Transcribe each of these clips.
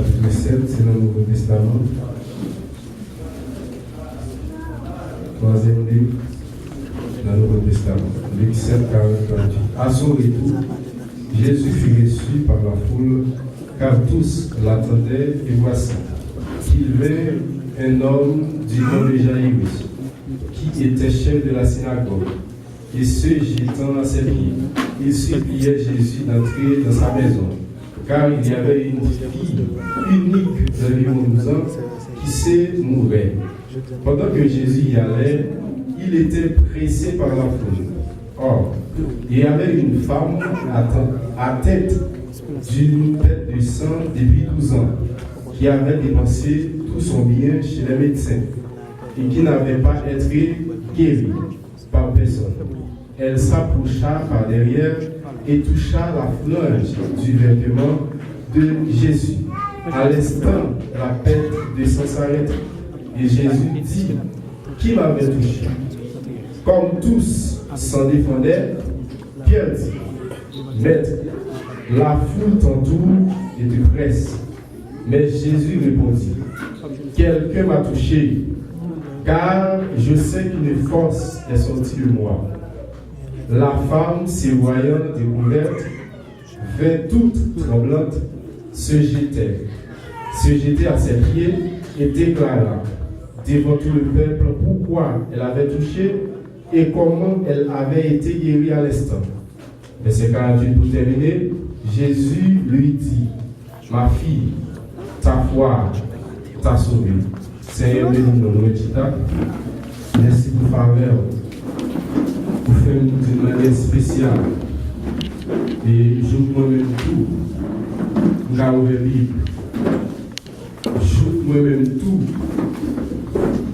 chapitre 7, c'est le Nouveau Testament. Troisième livre, dans le Nouveau Testament. Luc 7, 40, 48. À son retour, Jésus fut reçu par la foule, car tous l'attendaient, et voici qu'il vint un homme du nom de Jaïrus, qui était chef de la synagogue, et se jetant à ses pieds, il suppliait Jésus d'entrer dans sa maison, car il y avait une fille unique d'environ 12 ans qui se mourait. Pendant que Jésus y allait, il était pressé par la foule. Or, il y avait une femme atteinte d'une perte de sang depuis 12 ans, qui avait dépensé tout son bien chez les médecins et qui n'avait pas été guérie par personne. Elle s'approcha par derrière et toucha la flange du vêtement de Jésus. À l'instant, la perte de sang s'arrêta. Et Jésus dit, qui m'avait touché? Comme tous s'en défendaient, Pierre dit, Maître, la foule t'entoure et te presse. Mais Jésus répondit, quelqu'un m'a touché, car je sais qu'une force est sortie de moi. La femme, se voyant découverte, vint toute tremblante, se jetait à ses pieds et déclara devant tout le peuple pourquoi elle avait touché et comment elle avait été guérie à l'instant. Verset 48 pour terminer, Jésus lui dit, ma fille, ta foi t'a sauvée. Seigneur, bénis-nous, merci pour faveur, pour faire d'une manière spéciale. Et je moi-même tout, nous avons ouvert la Bible. Je moi-même tout,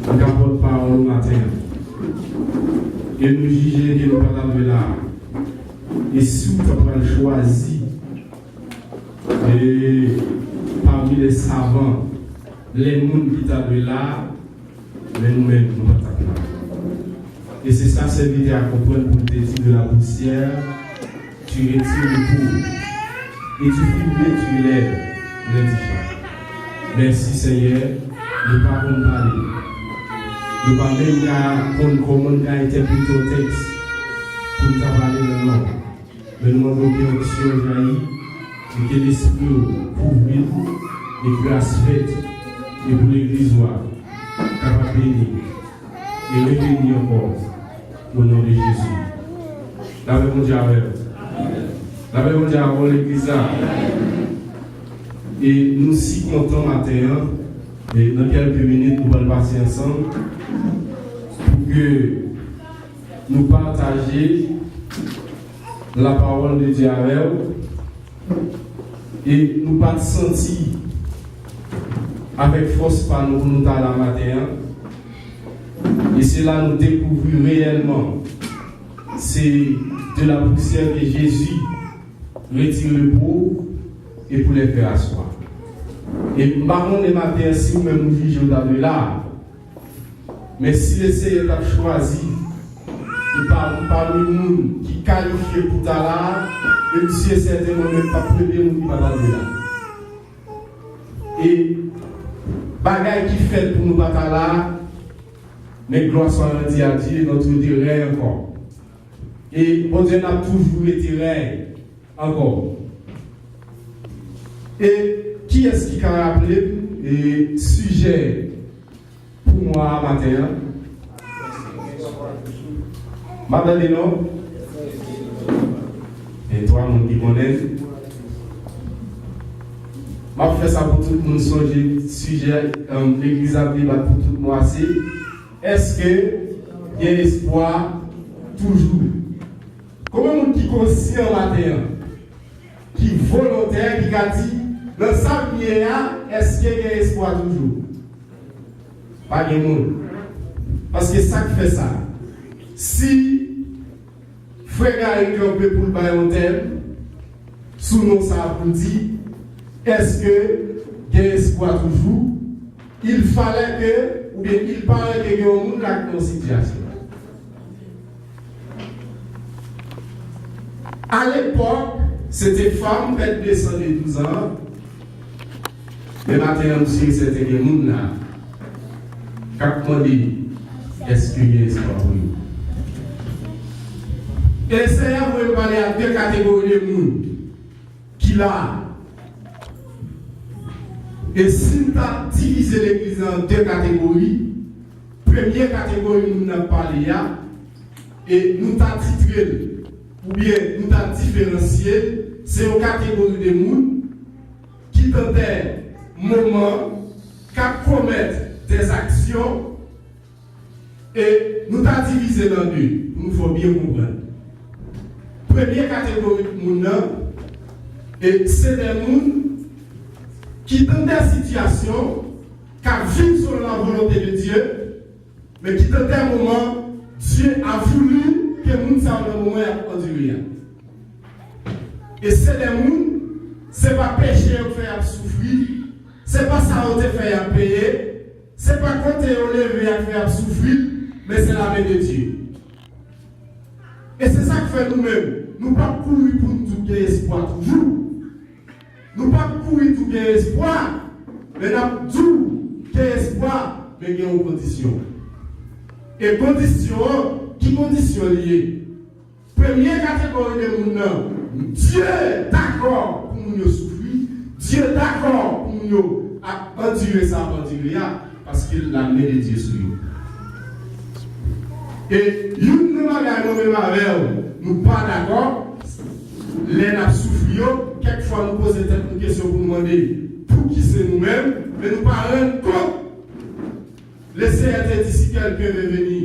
nous avons parole au matin. Et nous juger et nous parler de là. Et si vous avez choisi, et parmi les savants, les gens qui sont de là, mais nous-mêmes, nous ne sommes pas là. Et c'est ça, c'est l'idée à comprendre pour te dire de la poussière, tu retires le coup, et tu fibres, tu lèves les différents. Merci Seigneur, nous ne pouvons pas parler. Nous ne pouvons pas même comment nous avons interprété le texte pour nous parler de nom. Mais nous demandons que l'option jaillit, et que l'esprit couvre et grâce faite, et pour l'église capable de bénir et revenir encore au nom de Jésus. La paix mondiale avec la paix mondiale avec l'église. Et nous si contents matin, et dans quelques minutes, nous allons passer ensemble pour que nous partagions la parole de Dieu avec vous et nous pas sentir avec force par nous pour nous à la matin. Et c'est là nous découvrir réellement c'est de la poussière que Jésus retire le pauvre et pour les faire asseoir. Et marron les matins, si vous même vous jugez de là, mais si le Seigneur a choisi, et parmi nous qui qualifient pour ta là, et Dieu certainement même pas premier nous qui va dans là. Et bagaille qui fait pour nous battre là, mais gloire soit rendue à Dieu, notre terrain encore. Et bon Dieu n'a toujours été terrain encore. Et qui est-ce qui a rappelé le sujet pour moi matin? Madame non? Et toi, mon qui connaît? Je fais ça pour tout le monde, le sujet, l'église a pris pour tout le monde. Est-ce qu'il y a espoir toujours? Comment on qui est conscient matin, qui est volontaire, qui a dit, dans sa vie, est-ce qu'il y a espoir toujours? Pas de monde. Parce que ça qui fait ça. Si frère Gary qui peut pour le bail en thème, sous nom ça pour dire, est-ce que il y a espoir toujours? Il fallait que, ou bien il parlait que il y a un monde dans une situation. À l'époque, c'était femme, elle descendait 12 ans. Mais maintenant, aussi, c'était des gens là. Quand on dit, est-ce qu'il y a espoir pour nous? Et le Seigneur veut parler à deux catégories de gens qui là. Et si tu as divisé l'église en deux catégories, première catégorie, nous n'avons parlé là, et nous t'avons titré, ou bien nous t'avons différencié, c'est une catégorie de gens qui dans des moments commettent des actions et nous t'avons divisé dans deux. Nous faut bien comprendre. Première catégorie de gens, et c'est des gens qui dans des situations qui vivent selon la volonté de Dieu, mais qui dans des moments, Dieu a voulu que les gens dans le moment endurent. Et c'est des gens, ce n'est pas péché qui fait souffrir, ce n'est pas ça qui fait payer, ce n'est pas côté qui fait souffrir, mais c'est la main de Dieu. Et c'est ça que fait nous-mêmes. Nous ne pas courir pour tout gagner espoir toujours. Nous ne pas courir pour gagner espoir, mais nous tout gagner espoir, mais gagner une condition. Et condition, qui condition liée? Première catégorie de gens, Dieu est d'accord pour nous souffrir, Dieu est d'accord pour nous endurer ça, parce qu'il a mis les dieux sur nous. Et nous ne sommes pas d'accord, les n'a souffert, quelquefois nous posons une question pour nous demander pour qui c'est nous-mêmes, mais nous ne parlons pas. Laissez être d'ici quelqu'un de venir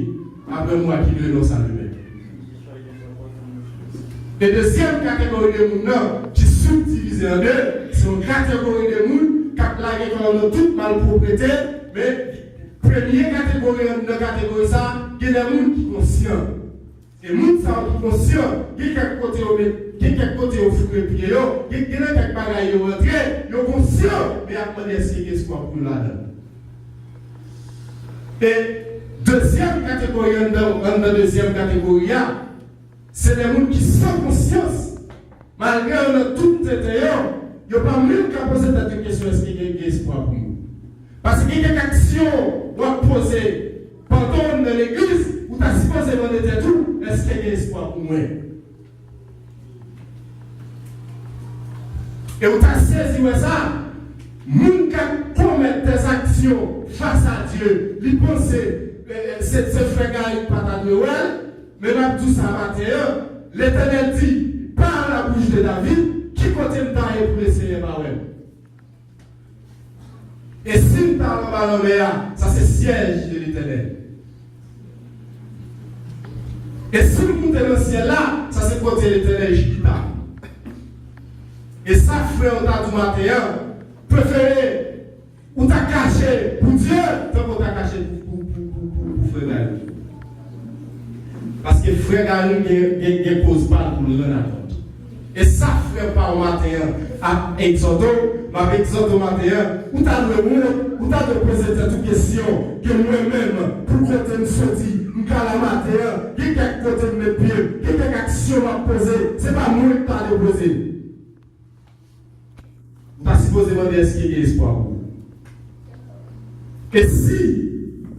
après moi qui renonce à lui-même. Et deuxième catégorie de gens qui subdivisent en deux, c'est une catégorie de gens qui ont toute malpropriété, mais première catégorie de catégorie ça, il y a des gens qui sont conscients. Et les gens qui sont conscients, il y a quelques côtés au four et pied, il y a quelques bagailles au rentré, ils sont conscients, mais après est-ce qu'il y a espoir pour là-dedans. Et deuxième catégorie, dans deuxième catégorie, c'est des gens qui sont conscience. Malgré tout intérieur, il n'y a pas même qu'à poser cette question, est-ce qu'il y a espoir pour nous? Parce qu'il y a des actions qu'on va poser pendant dans l'église, où tu as supposé demander tout, est-ce qu'il y a espoir pour moi? Et où tu as saisi ça, les gens qui commettent des actions face à Dieu, ils pensent que c'est frère qui pas de Noël, mais là, tout ça matin, l'Éternel dit, par la bouche de David, qui continue d'aller pour essayer par elle. Et si nous parlons de ça c'est siège de l'Éternel. Et si nous montons dans le ciel là, ça c'est côté l'Éternel Jupiter. Et ça, frère, on t'a dit matin, préféré, ou t'as caché pour Dieu, tant qu'on t'a caché pour frère Gary. Parce que frère Gary ne pose pas pour le rendre. Et ça, frère, par matin, à Exode, ma Exode matin, où t'as le monde, où t'as de poser cette question, que moi-même, pour côté me sortir, la matin, qui quelque côté de mes pieds, qui quelque action à poser, c'est pas moi qui t'as de poser. Vous n'avez pas supposé demander est-ce qu'il y a espoir pour vous. Et si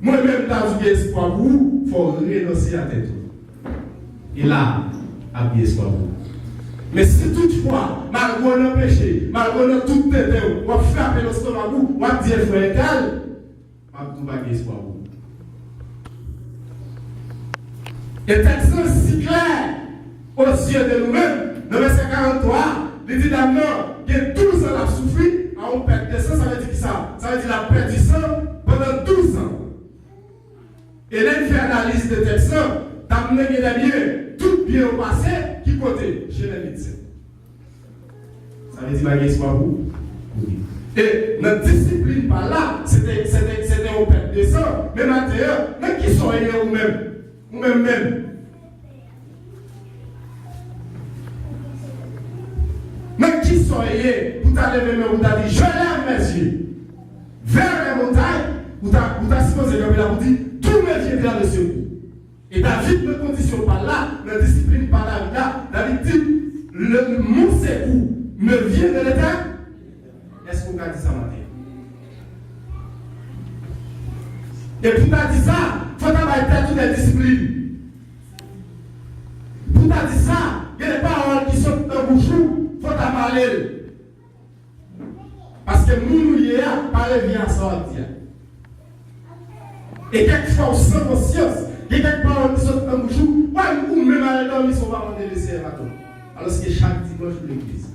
moi-même j'ai espoir pour vous, il faut renoncer à tête. Et là, il y a espoir pour vous. Mais si toutefois, malgré le péché, malgré tout péché, on va frapper le stomac, on va dire frère calme, on va pas espoir pour vous. Et texte si clair aux yeux de nous-mêmes, dans le verset 43, il dit d'abord, il y a 12 ans à souffrir, à on perd de sang, ça veut dire qui ça? Ça veut dire la perte du sang pendant 12 ans. Et là, il fait analyse de texte, d'amener les biens, tout bien au passé, qui côté? Chez les médecins. Ça veut dire qu'il y a espoir pour vous? Oui. Et notre discipline par là, c'était au perte de sang, mais maintenant, même qui sont ayés vous-même. Ou même. Même qui soyez, vous avez levé, vous avez dit, je lève mes yeux vers les montagnes, vous avez supposé que vous dit, tous mes yeux vers le secours. Et David ne conditionne pas là, ne discipline pas là, David dit, mon secours me vient de l'Éternel. Est-ce que vous avez dit ça matin? Et pour t'as dit ça, il faut t'avoir toutes les disciplines. Pour t'as dit ça, il y a des paroles qui sont dans le bouchou, il faut t'avoir. Parce que nous, nous y a parlé bien sortir. Et quelquefois, on sent conscience, il y a quelques paroles qui sont dans le bouchou, ou même à l'homme, ils sont pas en délaissés maintenant. Alors que chaque dimanche de l'église.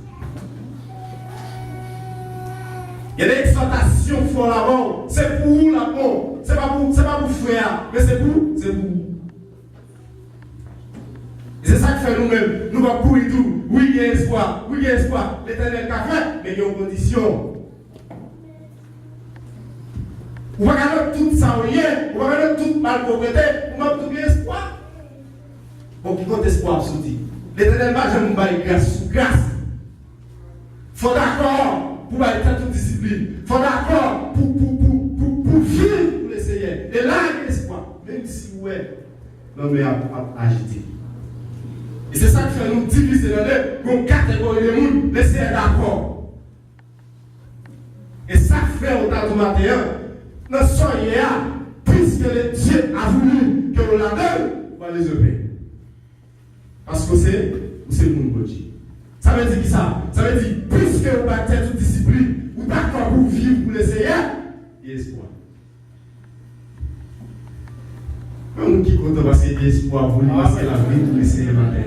Il y a des exhortations qui font là-bas. C'est pour vous là-bas. C'est pas pour frère, mais c'est pour vous. Et c'est ça que fait nous-mêmes. Nous allons courir tout. Oui, il y a espoir. Oui, il y a espoir. L'Éternel a fait, mais il y a une condition. Vous ne pouvez pas tout sans rien. Vous ne pouvez pas tout mal pauvreté. Vous ne pouvez pas tout espoir. Bon, qui compte espoir, souti. L'Éternel va jamais nous grâce sous grâce. Il faut d'accord pour aller faire toute discipline. Il faut d'accord pour vivre pour l'essayer. Et là, il y a espoir. Même si vous êtes l'homme est agité. Et c'est ça qui fait nous diviser dans deux catégories de monde. Laissez d'accord. Et ça fait au temps du matin. Dans ce hier, puisque le Dieu a voulu que l'on la donne, on va les obéir. Parce que c'est le monde de Dieu. Ça veut dire qui ça? Ça veut dire, puisque vous battez toute discipline, vous d'accord pour vivre, pour l'essayer, il y a espoir. Nous qui comptons parce qu'il y a espoir pour lui, parce que la vie pour l'essayer matin.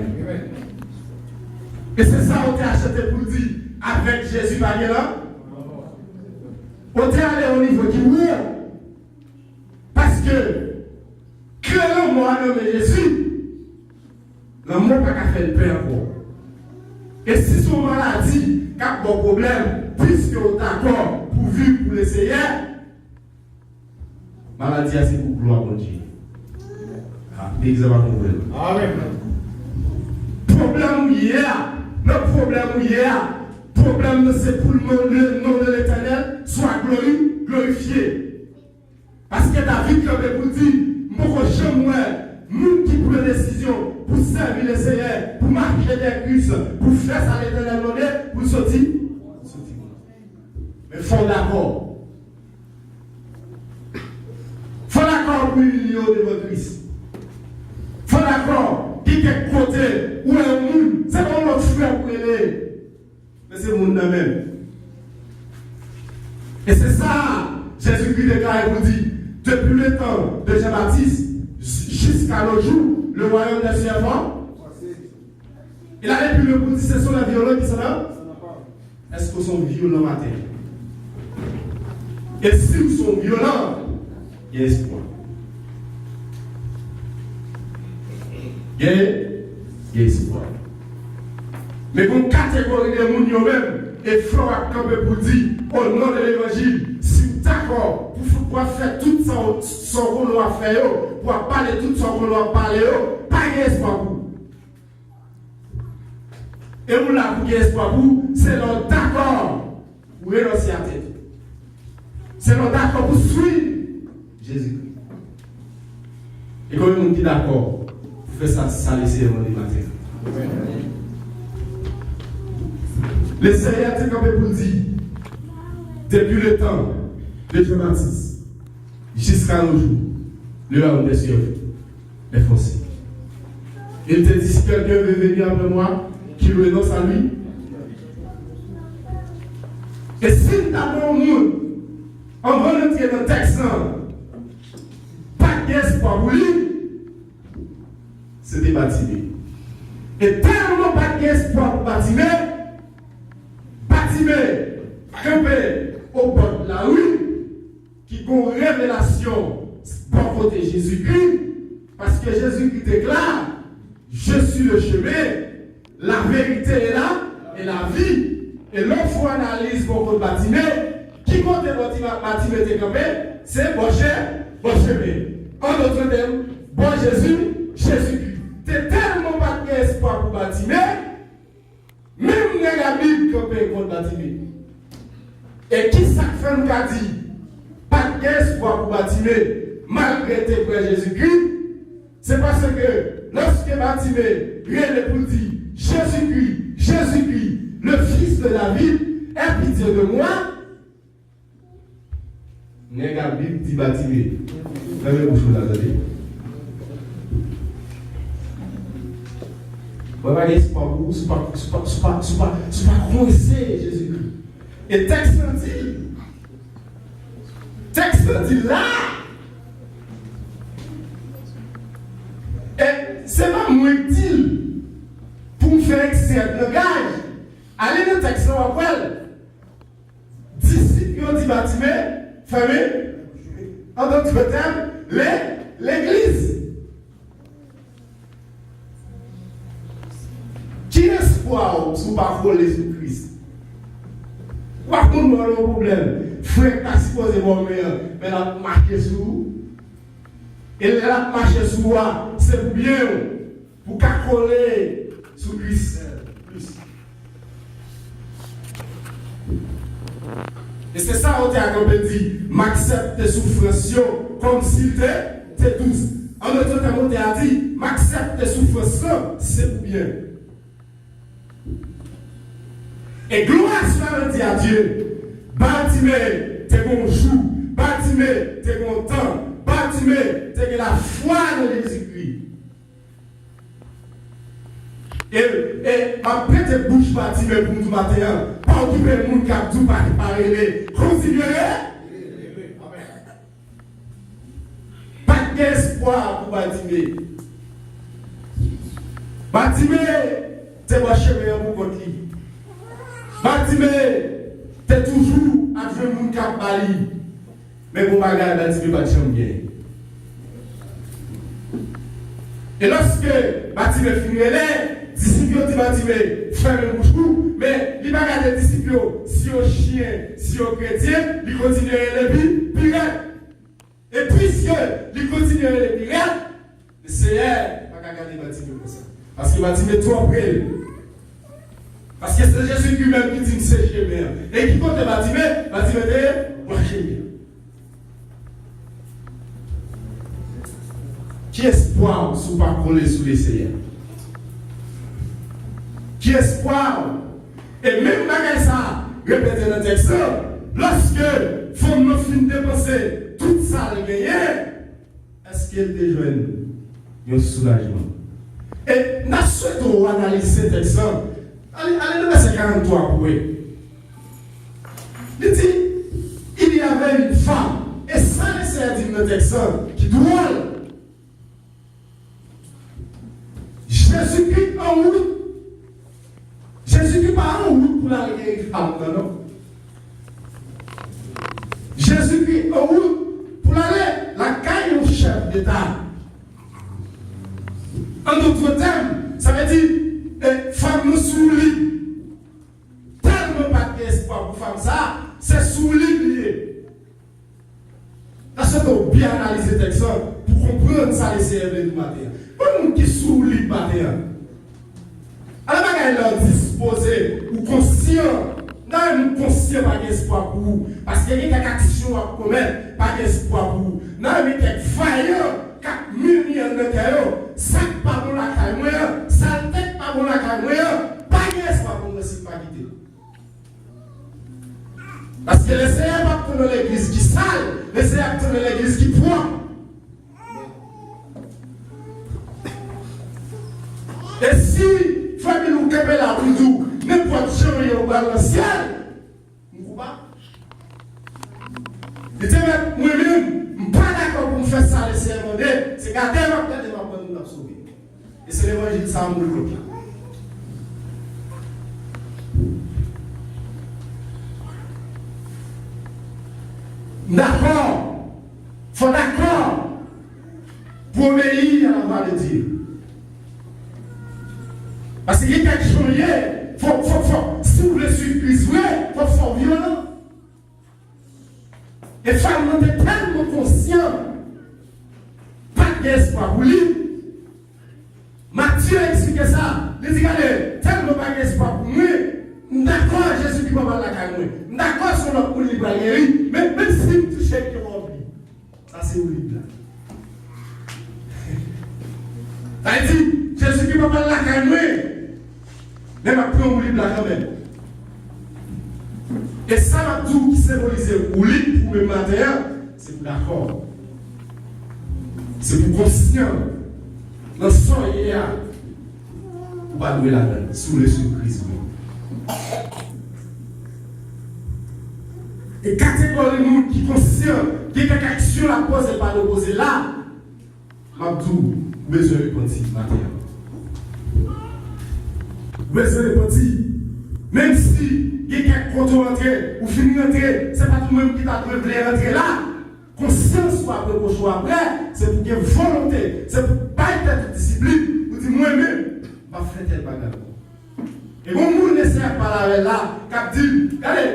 Et c'est ça qu'on t'a acheté pour dire, avec Jésus, pas là. On t'a allé au niveau qui oui. Parce que, créons moi nommé Jésus, l'amour n'a pas fait le pain encore. Et si son maladie a un problème, puisque on est d'accord pour vivre pour l'essayer, maladie c'est pour gloire à Dieu. L'examen problème. Problème hier, notre problème hier, problème c'est pour le nom de l'Éternel soit glorifié. Parce que David, comme vous dit, mon nous qui prend des décisions pour servir le Seigneur, pour marcher des cuisses, pour faire ça l'Éternel monnaie, pour sortir. Mais il faut d'accord. Il faut d'accord pour l'union de votre Christ. Il faut d'accord. Qui est côté, où est le monde, c'est pas notre frère pour aider. Mais c'est le monde même. Et c'est ça, Jésus-Christ déclare et vous dit, depuis le temps de Jean-Baptiste, jusqu'à nos jours, le royaume des cieux il a plus le coup dit ce sont les violents qui sont là. Est-ce qu'ils sont violents matin? Et s'ils sont violents, il y a espoir. Il y a espoir. Mais pour une catégorie de monde eux-mêmes, et frère à camper pour dire au nom de l'évangile, si vous êtes d'accord pour faire tout ce qu'on doit faire, pour parler tout ce qu'on doit parler, pas d'espoir pour vous. Et vous là pour espoir pour vous, c'est leur d'accord pour renoncer à tête. C'est leur d'accord pour suivre Jésus-Christ. Et quand on dit d'accord, vous faites ça laisser le matin. Le Seigneur est campé pour dire, depuis le temps de Jean-Baptiste jusqu'à nos jours, le royaume des cieux est forcé. Il te dit, si quelqu'un veut venir après moi, qu'il renonce à lui. Et si nous avons un monde, on va entrer dans le texte, pas d'espoir pour lui, c'était bâtimé. Et tellement pas d'espoir pour bâtimé, campé au bord de la rue, qui a une révélation pour côté Jésus-Christ, parce que Jésus-Christ déclare, je suis le chemin, la vérité est là, et la vie. Et l'autre analyse pour côté bâtiment, qui compte bâtiment est campé, c'est bon chemin. En d'autres termes, bon Jésus-Christ. C'est tellement pas d'espoir pour bâtiment, même la Bible campé contre bâtiment. Et qui ça fait nous a dit, pas d'espoir pour bâtiment, malgré tes frères Jésus-Christ, c'est parce que lorsque bâtiment, rien n'est pour dire, Jésus-Christ, le fils de David, aie pitié de moi, la Bible dit bâtiment. Fermez vos choses là, attendez. Vous voyez, c'est pas vous, c'est pas coincé Jésus-Christ. Et texte dit là. Et c'est pas moi qui dis pour me faire excès de langage. Allez dans le texte après. Disciples dit bâtiment, fermé. En d'autres termes, l'église. Qui espoir sous parole de Jésus-Christ? Pas pour nous le problème. Frère, pas supposé voir mais la marqué sous. Et la marché sous moi, c'est pour bien. Pour coller sous Christ. Et c'est ça qu'on a dit, m'accepte tes souffrances comme si t'es douce. En autre terme, on a dit, m'accepte tes souffrances, c'est pour bien. Et gloire soit dit à Dieu, Bartimée, t'es bon jour, Bartimée, t'es bon temps, Bartimée, t'es la foi de Jésus-Christ. Et après tes bouches Bartimée pour nous matin, pas occuper le monde qui a tout parlé, continuez. Pas d'espoir pour Bartimée. Bartimée, t'es bon chemin pour côté. Bartimée, t'es toujours avec le monde qui a parlé. Mais pour bagarre, Bartimée pas de chambre bien. Et lorsque Bartimée finit là, disciples dit Bartimée, ferme le bouche, mais il va garder les disciples, si au chien, si au chrétien, il continue les pirates. Et puisque il continue les pirates, le Seigneur va garder Bartimée comme ça. Parce que Bartimée est trop près. Parce que c'est Jésus lui-même qui dit que c'est chemin. Et qui compte Bartimée, Bartimée est moi chemin. Qui espoir sous pas coller sous les Seigneurs? Qui espoir? Et même bagay ça, répétez dans le texte, lorsque faut nous finir de dépenser tout ça le gagner, est-ce qu'elle te joigne un soulagement? Et nous souhaitons analyser ce texte. Allez dans le verset 43 pour eux. Il dit, il y avait une femme, et ça laisser dire dans le texte, qui doit Jésus-Christ en route. Jésus-Christ pas en route pour la guérir femme, non. Jésus-Christ en route pour aller la caille au chef d'État. En d'autres termes, ça veut dire femme nous sous lit. Tellement pas d'espoir pour femme ça, c'est sous lit lié. Là, c'est donc bien analyser le texte pour comprendre ça les CRV du matin. Pas nous qui sous lit matin. Alors, il leur disposé ou conscient. Non, nous conscient pas d'espoir pour vous. Parce qu'il y a quelques actions à commettre, pas d'espoir pour vous. Non, mais quelques failles, 4 millions de cailloux, ça pas bon la caille, ça tête pas bon la caille, pas d'espoir pour nous si pas quitter. Parce que les Seigneur va prendre l'église qui sale, les Seigneur va prendre l'église qui pointe. Et si famille nous capait la boudou, n'importe qui au bas dans le ciel, nous ne pas. Et tu sais, moi-même, je ne suis pas d'accord pour me faire ça, les sermons, c'est garder ma tête et ma bonne nous sauver. Et c'est l'évangile, ça me bloque. D'accord, il faut d'accord pour obéir à la voix de Dieu. Parce qu'il y a quelque chose, si vous voulez suivre Christ, il faut faire violent. Et femmes sont tellement conscients, pas d'espoir pour lui. Matthieu a expliqué ça. Il dit, regardez, tellement pas d'espoir pour moi. D'accord, Jésus qui va parler à la caille. D'accord, son nom pour libre guérir. Mais même si vous touchez qui va oublier, ça c'est au libre. Ça dit, Jésus qui va parler à la caille. Mais ma plus on libre quand même. Et ça, tout qui symbolise ou libre pour le matin, c'est pour l'accord. C'est pour conscient. Dans son hier, vous pas doué la donne, sous le surprise. Et catégorie de monde qui est conscient, qui a quelque action à poser et pas de poser là, Mabdou, besoin de penser matin. Besoin de penser. Même si il y a quelqu'un qui rentre ou finit rentrer, ce n'est pas tout le monde qui t'a voulu rentrer là. Conscience soit après pour choix après, c'est pour qu'il y ait volonté, c'est pour pas être discipline, pour dire moi-même, je vais faire tel bagage. Et bon, nous ne sommes pas là, qui dit, regardez,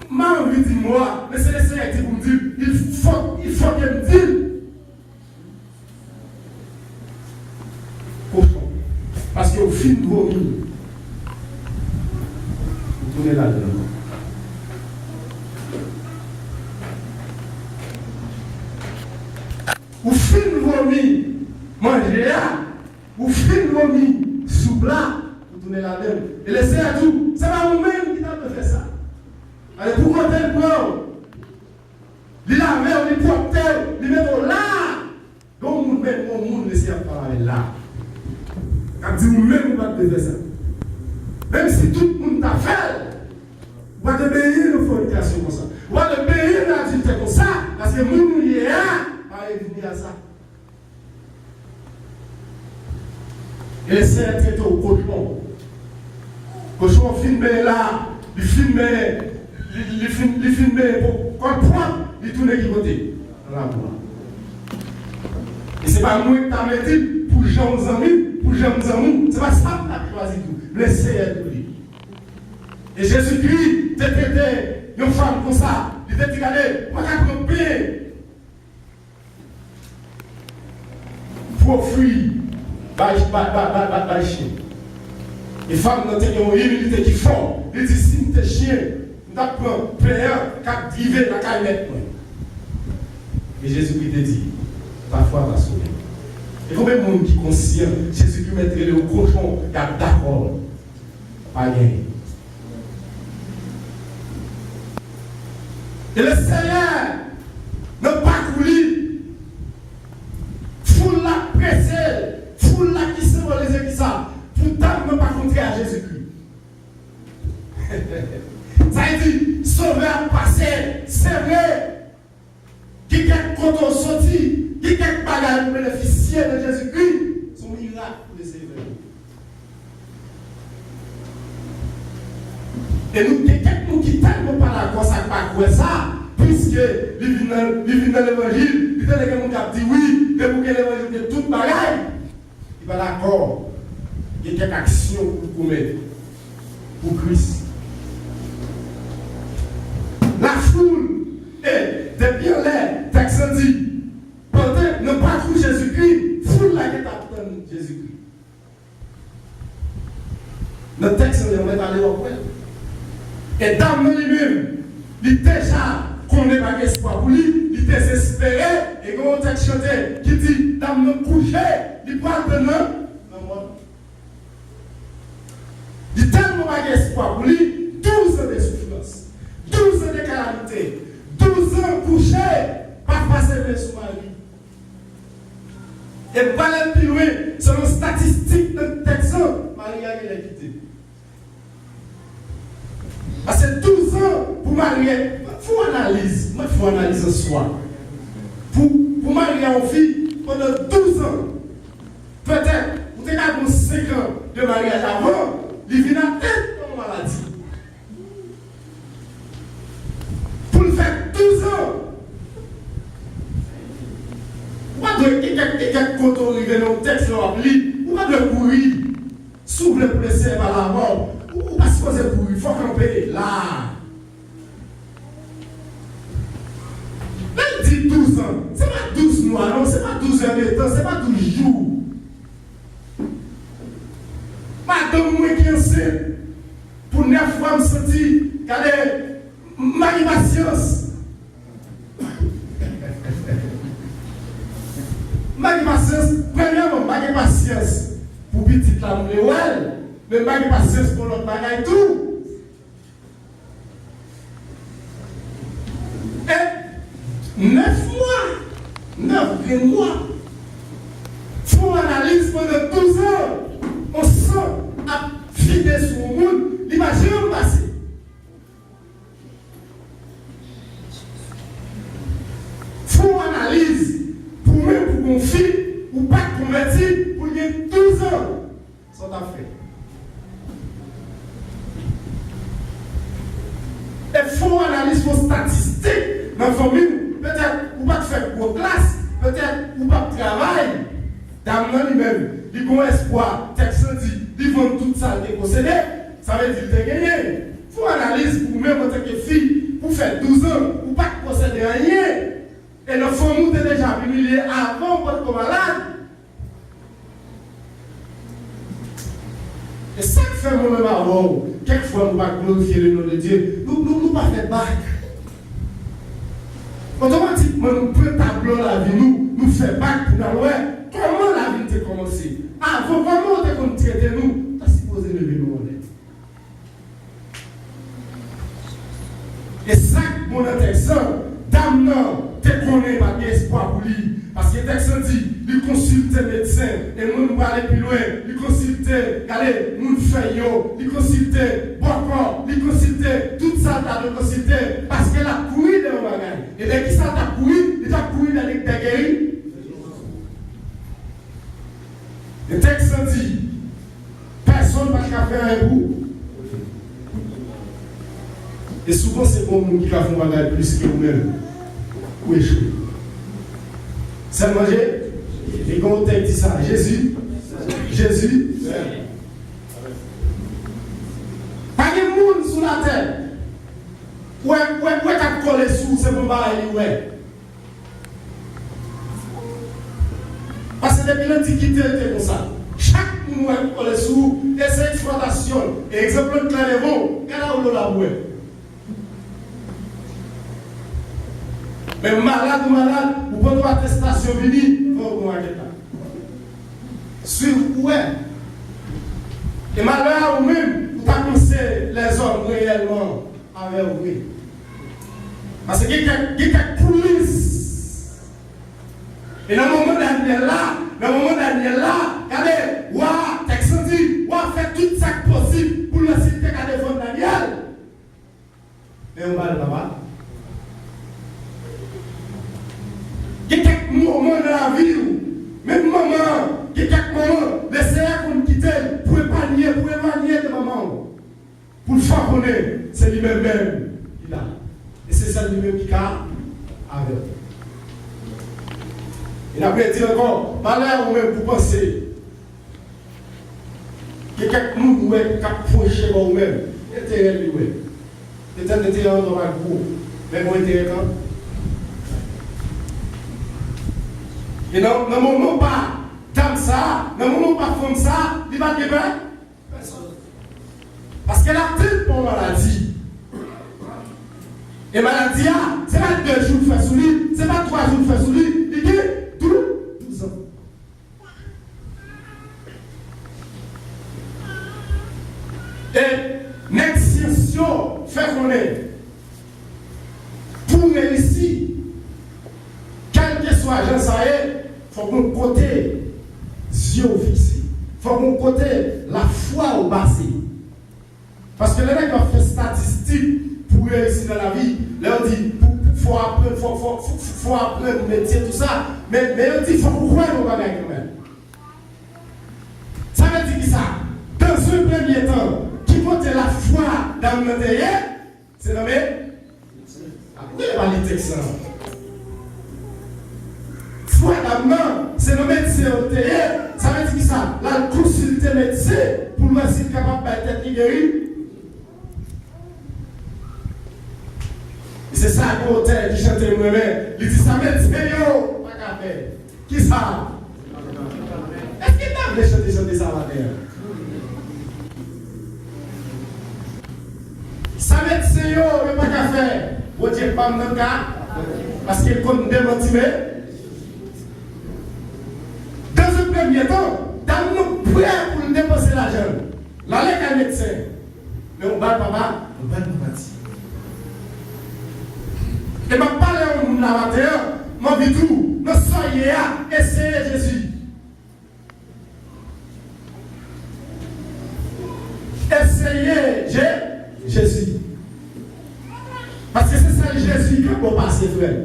ma envie dit moi, mais c'est le Seigneur qui me dit, il faut qu'il me dise. Parce qu'au film de vos vies, vous tournez là-dedans. Ou fin vomi, manger là, ou fin vomi, soupe là, vous tournez là-dedans. Et laissez à tout, c'est pas vous-même qui t'a fait ça. Allez, pour compter le plan, il a mis, il porte, il met là. Donc, vous-même, au monde, laissez à parler là. Quand vous-même, vous ne pas faire ça. Même si tout le monde t'a fait, vous allez payer une fornication comme ça. Vous allez payer une adultère comme ça, parce que vous n'y êtes pas. Allez, venir à ça. Et c'est un traité au cochon. Cochon filmé là, il filmé pour comprendre, il tourne qui côté. Et c'est pas moi qui t'a dit pour Jean Zami, pour Jean Zamou, c'est pas ça que tu as choisi tout. Laissez être pour lui. Et Jésus-Christ t'a traité une femme comme ça. Il t'a dit, regardez, moi j'ai un pain. Pour offrir, par chien. Les femmes ont une humilité qui font. Ils disent, si tu es chien, nous avons un payeur qui a drivé la caillette. Et Jésus-Christ te dit, parfois va sauver. Et combien de monde qui est conscient, Jésus-Christ mettrait le cochon, qui a d'accord, pas gagné. Et le Seigneur n'a pas coulé. Foule la pressée, foule la qui symbolise qui ça, pourtant ne pas contrer à Jésus-Christ. Ça veut dire, sauveur passé, c'est vrai. Qui quelque quand on sortit, qui quelque bagage bénéficier de Jésus-Christ, son miracle pour les servir. Et nous, quelqu'un qui tellement pas d'accord, ça pas quoi ça, puisque il vient dans l'évangile, il dit que mon cap dit oui, et pour que l'évangile de toute bagaille, il va d'accord. Il y a quelques actions pour commettre pour Christ. La foule est de bien l'air, texte dit, peut-être ne pas trouver Jésus-Christ, foule la qui t'attend Jésus-Christ. Le texte, on est allé au point. Et dans lui-même, il déjà qu'on n'est pas espoir pour lui, il était espéré, et quand on t'a chanté, qui dit, dans le coucher, il parle de nous, il tellement pas espoir pour lui, 12 ans de souffrance, 12 ans de calamité, 12 ans couché, pas passer sur ma vie. Et pas aller plus loin, selon statistiques de Texan, Maria il a quitté. Parce que 12 ans pour marier, il faut analyser soi. Pour marier en fille, pendant 12 ans, peut-être, vous avez 5 ans de mariage avant, il vient à tête de maladie. Pour le faire 12 ans, vous devez quelqu'un quand on arrive dans le texte, vous devez courir, s'ouvre le blessé à la mort. Ou pas se poser pour il faut camper là. Là, il dit 12 ans. Ce n'est pas 12 mois, non, ce n'est pas 12 heures de temps, ce n'est pas 12 jours. Madame, moi qui en sais, pour 9 fois, je me sentis, regardez, ma patience. Ma patience, premièrement, ma patience pour petit l'amour de ouais. Mais pas de patience pour l'autre bagaille tout. Et 9 mois, 9 mois, faut analyse, faut statistique dans la famille. Peut-être ou pas faire gros classe, peut-être ou pas travail. Dans lui-même, il a un espoir, texte dit, il vend tout ça, il est possédé, ça veut dire qu'il a gagné. Il faut analyse pour même en tant que fille, pour faire 12 ans, ou pas posséder rien. Et le fond nous est déjà humilié avant pour être malade. Et ça qui fait moi-même avant, quelquefois nous ne pas glorifier le nom de Dieu, nous ne pas faire bac. Automatiquement, nous prenons tableau la vie, nous faisons bac pour nous. Comment la vie a commencé? Avant, comment on a traité nous? On a supposé lever nous. Et ça, mon intéressant, dame non, tu connais pas d'espoir pour lui. Parce que le texte dit, il consulte les médecins, et nous nous aller plus loin, il consulte, allez, nous faisons, il consulte Bokor, il consulte tout ça, tu as consulté, parce qu'elle a couru dans le bagage. Et dès qu'il s'est couru, il a couru dans les guéris. Le texte dit, personne ne va faire un bout. Et souvent, c'est pour nous qui avons un bagage plus que vous-même. Ou échouer. C'est manger. Et quand on dit ça, Jésus. Pas de monde sous la terre. Ouais, t'as collé sous, c'est pour bailler, ouais. Parce que depuis l'Antiquité, c'était comme ça. Chaque monde qui collé sous, et c'est exploitation. Et exemple de Clénévaux, il y a où l'on a. Mais malade, vous prenez une attestation, vous dites, vous pouvez aller là. Suivre où est. Et malheur ou même, vous avez les hommes réellement avec vous. Parce qu'il y a des coulisses. Et dans le moment Daniel là, regardez, waouh, texte dit, waouh, fait tout ça possible pour le citer qu'à défendre Daniel. Mais on va le papa. Il y a quelques moments dans la vie, même maman, il y a quelques moments, les seigneurs qu'on quitte, pour épargner de maman, pour le faire connaître, c'est lui-même qui l'a. Et c'est ça lui-même qui a avec. Il a bien dit encore, malheur ou même pour penser, il y a quelques moments qui ont approché vous-même, intérêt lui-même. Peut-être que intérêt dans la cour, mais mon intérêt quand. Et dans le moment pas dame ça, dans le moment pas femme ça, il va gagner personne. Parce qu'elle a telle pour maladie. Et maladie, ce n'est pas 2 jours de faire sous lui, ce n'est pas 3 jours de faire sous lui, il dit 12 ans. Et l'exception fait qu'on est pour réussir. Quel que soit l'agent, ça est, il faut qu'on côté yeux fixés. Il faut qu'on côté la foi au passé. Parce que les gens qui ont fait statistique pour réussir dans la vie, leur dit il faut apprendre le métier, tout ça. Mais ils disent il faut croire au bagage quand même. Ça veut dire que ça, dans un premier temps, qui compte la foi dans le intérieur, c'est nommé. Oui, il va les textes. Foi d'amant, c'est le médecin au théâtre. Ça veut dire ça, la consulter le médecin pour voir s'il est capable d'être guéri. C'est ça qu'on qui chante moi-même. Il dit ça, médecin, yo, pas qu'à faire. Qui ça? Est-ce qu'il t'a chanter ça là-dedans? Ça, médecin, yo, pas qu'à faire. Vous dites pas dans le cas, parce qu'il compte démotiver. Dans un premier temps, nous prêts pour nous dépenser l'argent. Là, les gars médecin. Mais on va papa, on va nous bâtir. Et je parle au monde là-bas, je dis tout, nous soyez à essayer Jésus. Essayez Jésus. Parce que c'est ça Jésus qui va passer, frère.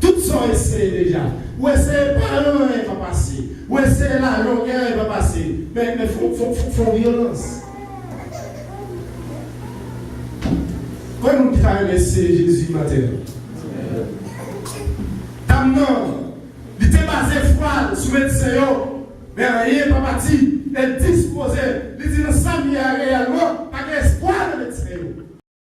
Tout ça essayé déjà. Ou essayer par un, il va passer. Ou essayer la longueur, il va passer. Mais il faut violence. Comme nous qui avons laissé Jésus matin. Damnon, il était basé froid sous médecin, mais rien pas parti. Elle disposait